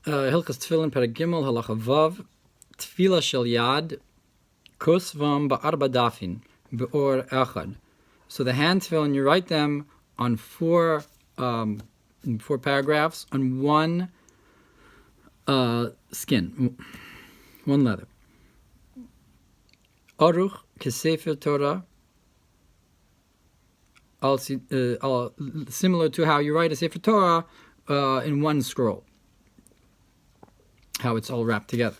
Hilchos Tefilin, perek gimel, halacha vav, tefila shel yad, kosvam ba'arba dafin, be'or echad. So the hand tefillin, you write them on four paragraphs on one skin, one leather. Aruch Kesef Torah, similar to how you write a Sefer Torah in one scroll, how it's all wrapped together.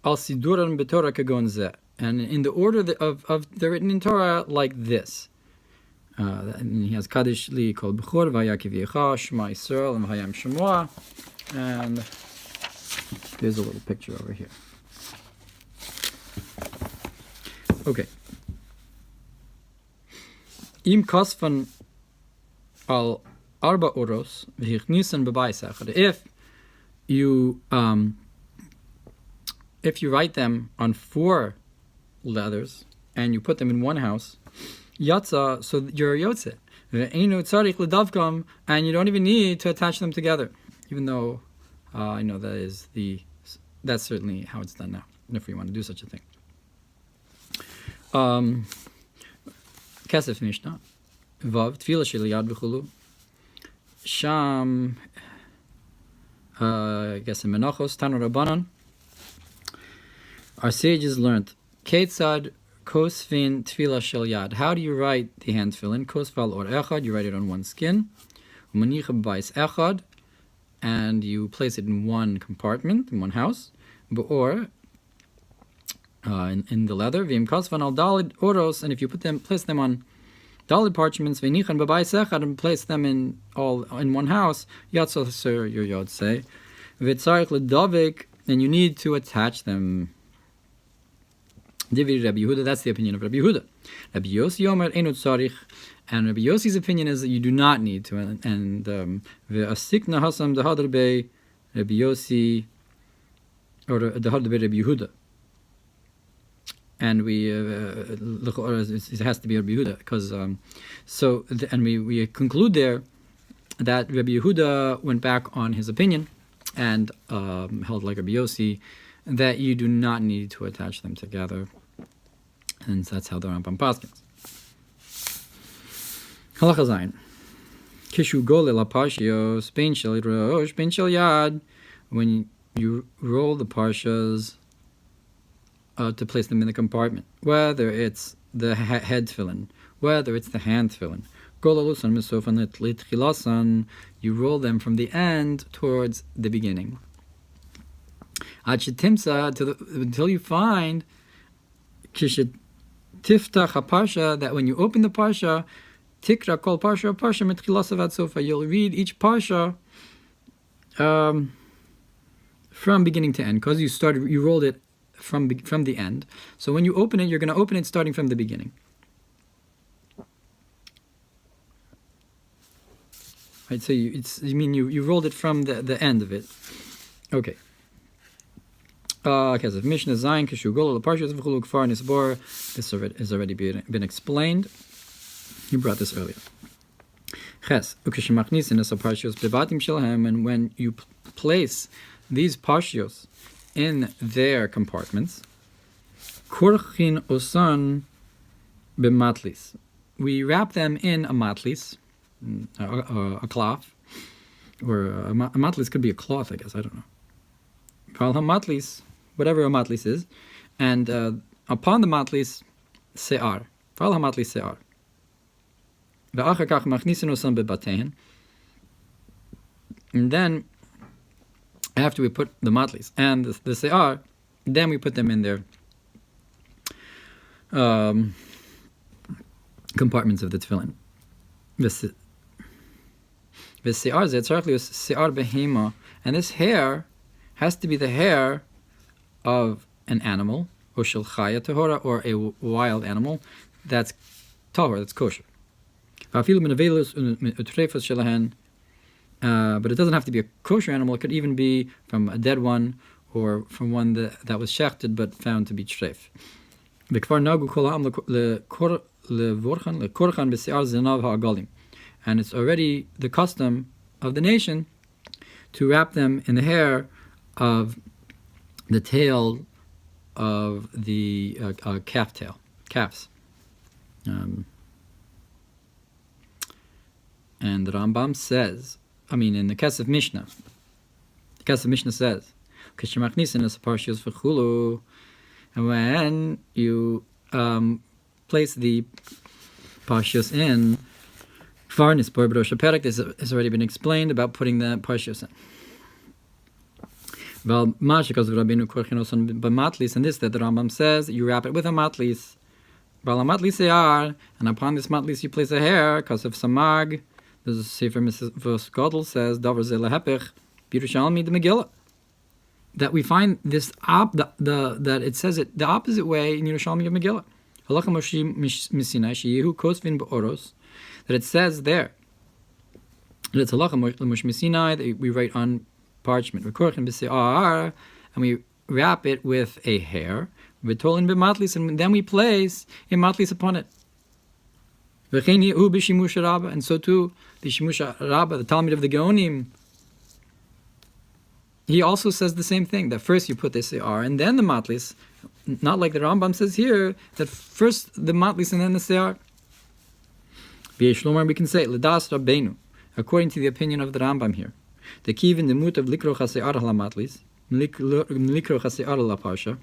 Al Siduran B'Torah Kagon Zeh, and in the order of they're written in Torah like this. And he has Kaddish Li Kol B'chor V'Yakiv Yecha Shema Yisrael and V'Hayam Shemoah, and there's a little picture over here. Okay. Im Kasvan al Arba Oros V'Hichnisan B'Bayis Echad. If you write them on four leathers and you put them in one house, Yatza, so you're a Yotze. Ve'einu tzarich l'davkam, and you don't even need to attach them together. Even though I know that's certainly how it's done now, if we want to do such a thing. Kesef Mishna, Vav, Tefila shel yad v'chulu. Sham, I guess in Menachos, Tanu Rabbanan, our sages learned, Ketzad Kosvin Tefila shel yad. How do you write the hand tefillin? Kosval or echad, you write it on one skin. Umanicha b'bayis echad, and you place it in one compartment, in one house. Or in the leather. V'im kasvan al dalid oros, and if you place them on dalid parchments, v'nichan b'bayis echad, and place them in one house. Yatzal sir your yod say. V'tzarich l'davik, and you need to attach them. Divir Rabbi Yehuda, that's the opinion of Rabbi Yehuda. Rabbi Yossi Omer Einut Tzarich, and Rabbi Yossi's opinion is that you do not need to. And Ve'asikna Hasam Dehadar Bei Rabbi Yossi, or Dehadar Bei Rabbi Yehuda. And it has to be Rabbi Yehuda, because we conclude there that Rabbi Yehuda went back on his opinion and held like Rabbi Yossi that you do not need to attach them together. And that's how the Rambam paskins. Halacha Zayin. Kishu gole la parshios, ben shel rosh, ben shel yad. When you roll the parshas to place them in the compartment, whether it's the head tefillin, whether it's the hand tefillin, golalusan misofan litchilasan, you roll them from the end towards the beginning. Until you find tiftach parsha, that when you open the parsha, tikra kol parsha mitchilasav ad sofa, you'll read each parsha from beginning to end, because you rolled it from the end. So when you open it, you're going to open it starting from the beginning. Right. So you rolled it from the end of it. Okay. Kesef Mishna Zayin Kishu Gol the Parshas V'Chulu Kfar Nisbor. This has already been explained. You brought this earlier. Ches Ukeshemachnis in Esa Parshios Bebatim Shelhem, and when you place these parshios in their compartments, Kurchin Osan B'Matlis, we wrap them in a matlis, a cloth, or a matlis could be a cloth, I guess, I don't know. Kal hamatlis, whatever a matlis is, and upon the matlis, se'ar. Kal hamatlis se'ar. Ve'achar kach machnisin osam bebatein. And then, after we put the matlis and the se'ar, then we put them in their compartments of the tefillin. Ve'se'ar ze'tzarech lios se'ar behema, and this hair has to be the hair of an animal, or shel chaya tahora, or a wild animal that's tahor, that's kosher. But it doesn't have to be a kosher animal. It could even be from a dead one, or from one that was shechted but found to be treif. And it's already the custom of the nation to wrap them in the hair of the tail of the calves. And the Rambam says, in the Kesef Mishna, the Kesef Mishna says, and when you place the parshios in, perek, this has already been explained about putting the parshios in. And this that the Rambam says, you wrap it with a matlis. And upon this matlis you place a hair, because of samag. There's a Sefer Vosgodel says, Davar ze lehepech, Birushalmi de Megillah. That we find this that it says it the opposite way in Yerushalmi of Megillah. Halacha Moshe Misina sheyehu kosvin beoros. That it says there that it's halacha Moshe Misina that we write on parchment, rekorchen b'se'ar, and we wrap it with a hair, v'tolin b'matlis, and then we place a matlis upon it. V'chein yehu b'shimush rabba, and so too the shimush rabba, the Talmud of the Gaonim, he also says the same thing, that first you put the se'ar and then the matlis, not like the Rambam says here, that first the matlis and then the se'ar. We can say, l'das rabbeinu, according to the opinion of the Rambam here, the kivin the mut of likro chase'ar halamatlis, likro chase'ar halaparsha,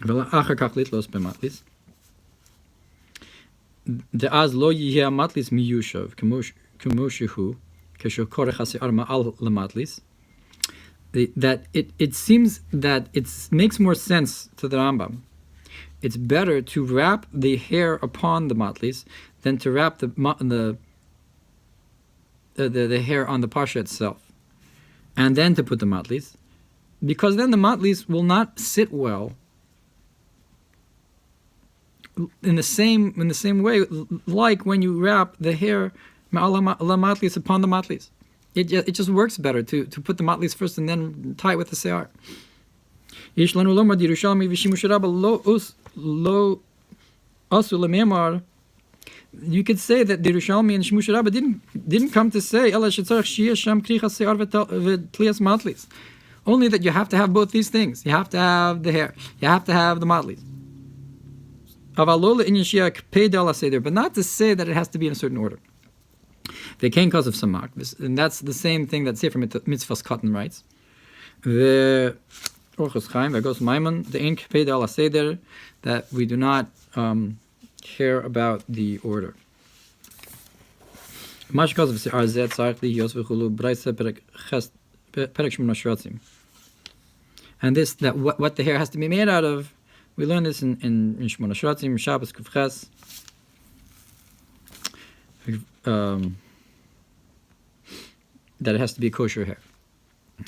v'la'achar kach litlos b'matlis, the az lo yihya matlis miyushav, k'moshihu, k'sho korech chase'ar ma'al lamatlis, that it seems that it makes more sense to the Rambam. It's better to wrap the hair upon the matlis than to wrap the hair on the parsha itself, and then to put the matlis, because then the matlis will not sit well in the same way like when you wrap the hair la matlis upon the matlis. It just works better to put the matlis first and then tie it with the se'ar. You could say that the Yerushalmi and Shimush Rabba didn't come to say only that you have to have both these things. You have to have the hair. You have to have the matlis. But not to say that it has to be in a certain order. They came because of samak, and that's the same thing that Sefer Mitzvahs Cotton writes. The Orchos Chaim, that goes Maimon, the Ein Kpeda ala Seder, that we do not care about the order. And this, that what the hair has to be made out of, we learn this in Shmona Shratzim, Shabbos Kufches. That it has to be kosher hair,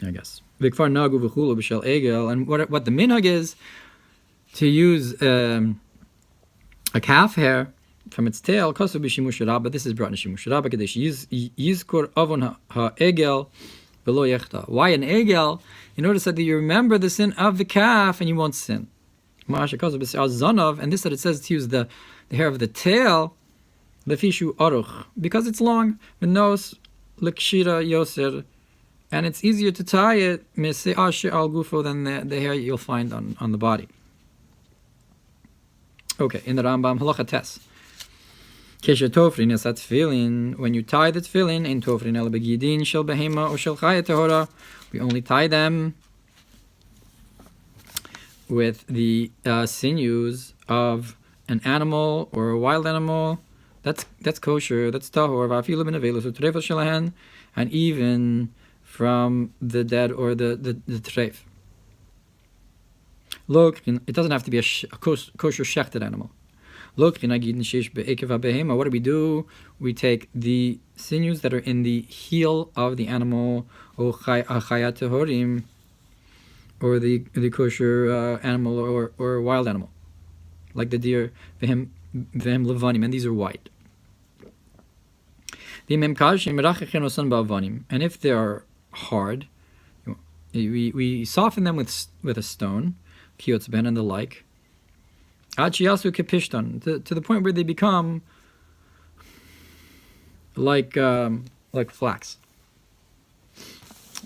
I guess. And what the minhag is to use a calf hair from its tail. But this is brought in Shimush Rabba. Why an egel? In order so that you remember the sin of the calf and you won't sin. And this that it says to use the hair of the tail, because it's long, and it's easier to tie it than the hair you'll find on the body. Okay, in the Rambam, halacha tes. When you tie the tefilin in tofrin el begidin shel behema or shel chaya tehora, we only tie them with the sinews of an animal or a wild animal. That's kosher. That's tahor. And even from the dead or the treif. Look, it doesn't have to be a kosher shechted animal. Look, what do we do? We take the sinews that are in the heel of the animal, or the kosher animal or wild animal, like the deer, vehem levanim, and these are white. And if they are hard, we soften them with a stone, kiyotz ben and the like, to the point where they become like flax.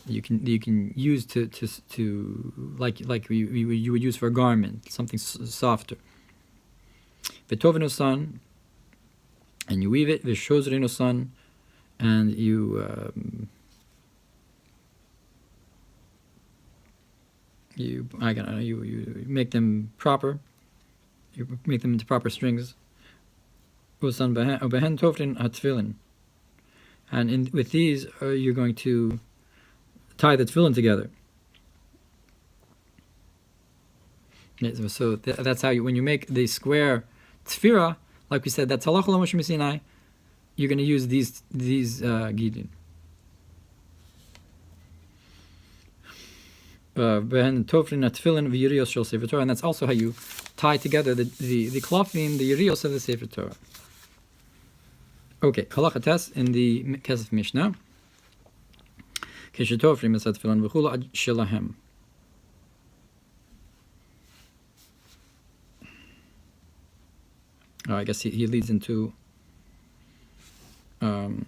You can use to like you would use for a garment, something softer. V'tovenu son, and you weave it. V'shozrinu son, and you make them proper. You make them into proper strings. Usan behen tovrin hatfilin, and with these you're going to tie the tefillin together. So that's how when you make the square tefira, like we said, that's halacha l'Moshe Sinai. You're going to use these gidin. And that's also how you tie together the klafim, the yerios of the Sefer Torah. Okay, halacha tes in the Kesef Mishna. Keshetofrim esat tefillin v'chulu ad shelahem. I guess he leads into halacha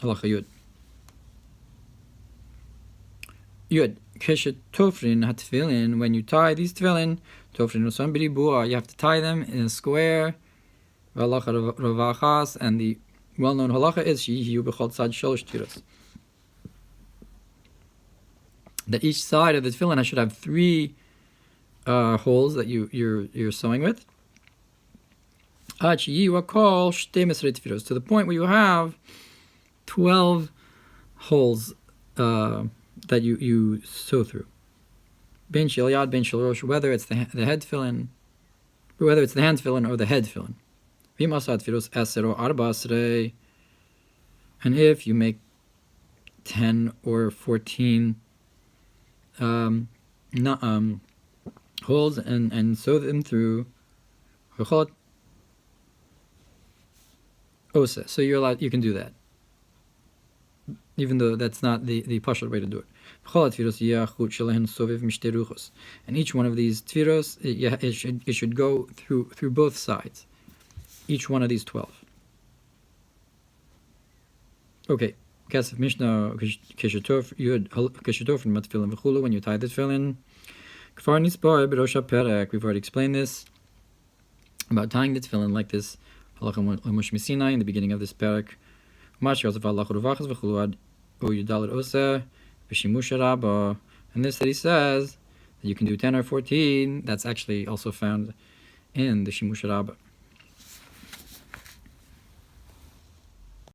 yud. Yud, keshet tofrin hatfilin. When you tie these tefillin, tofrin usan b'ribua, you have to tie them in a square. Halacha ravachas, and the well-known halacha is shehiyu b'chol tzad shalosh tiros. That each side of the tefillin should have 3 holes that you're sewing with. Ad shehiyu akol shtei mesrei tefillos, to the point where you have 12 holes that you sew through. Ben shel yad, ben shel rosh, whether it's the head tefillin, whether it's the hand tefillin or the head tefillin. V'masad tefillos eser or arba asrei, and if you make 10 or 14 holes and sew them through, so you're allowed, you can do that, even though that's not the pashut way to do it. And each one of these tfiros, it should go through both sides. Each one of these 12. Okay. Kesef Mishna keshetofrin matfilin v'chulu, when you tie the tefillin. Kfar nisbar b'rosh perek. We've already explained this about tying the tefillin like this. Halacha l'Moshe Sinai in the beginning of this perek. And this that he says that you can do 10 or 14. That's actually also found in the Shimush Rabbah.